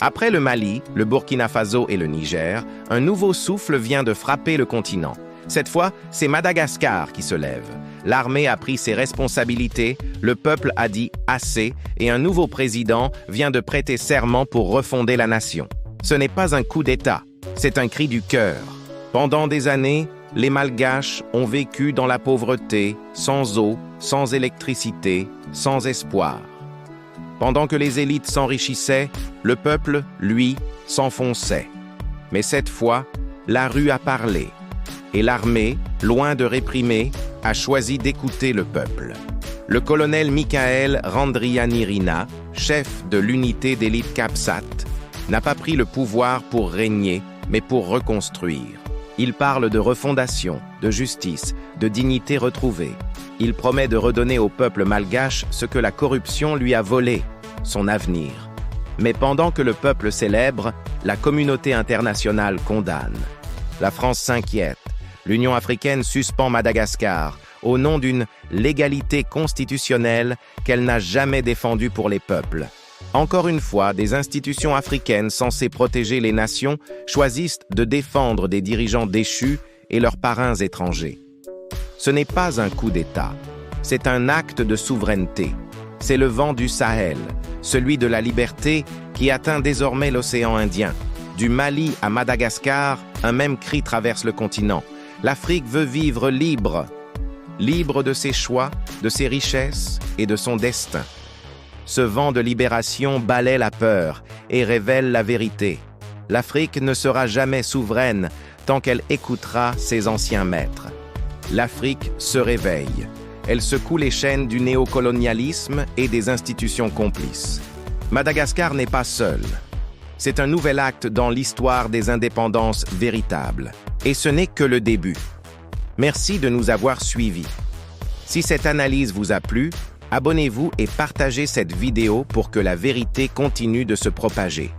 Après le Mali, le Burkina Faso et le Niger, un nouveau souffle vient de frapper le continent. Cette fois, c'est Madagascar qui se lève. L'armée a pris ses responsabilités, le peuple a dit assez et un nouveau président vient de prêter serment pour refonder la nation. Ce n'est pas un coup d'État, c'est un cri du cœur. Pendant des années, les Malgaches ont vécu dans la pauvreté, sans eau, sans électricité, sans espoir. Pendant que les élites s'enrichissaient, le peuple, lui, s'enfonçait. Mais cette fois, la rue a parlé. Et l'armée, loin de réprimer, a choisi d'écouter le peuple. Le colonel Michael Randrianirina, chef de l'unité d'élite Capsat, n'a pas pris le pouvoir pour régner, mais pour reconstruire. Il parle de refondation, de justice, de dignité retrouvée. Il promet de redonner au peuple malgache ce que la corruption lui a volé, son avenir. Mais pendant que le peuple célèbre, la communauté internationale condamne. La France s'inquiète. L'Union africaine suspend Madagascar au nom d'une légalité constitutionnelle qu'elle n'a jamais défendue pour les peuples. Encore une fois, des institutions africaines censées protéger les nations choisissent de défendre des dirigeants déchus et leurs parrains étrangers. Ce n'est pas un coup d'État, c'est un acte de souveraineté. C'est le vent du Sahel, celui de la liberté qui atteint désormais l'océan Indien. Du Mali à Madagascar, un même cri traverse le continent. L'Afrique veut vivre libre, libre de ses choix, de ses richesses et de son destin. Ce vent de libération balaie la peur et révèle la vérité. L'Afrique ne sera jamais souveraine tant qu'elle écoutera ses anciens maîtres. L'Afrique se réveille. Elle secoue les chaînes du néocolonialisme et des institutions complices. Madagascar n'est pas seule. C'est un nouvel acte dans l'histoire des indépendances véritables. Et ce n'est que le début. Merci de nous avoir suivis. Si cette analyse vous a plu, abonnez-vous et partagez cette vidéo pour que la vérité continue de se propager.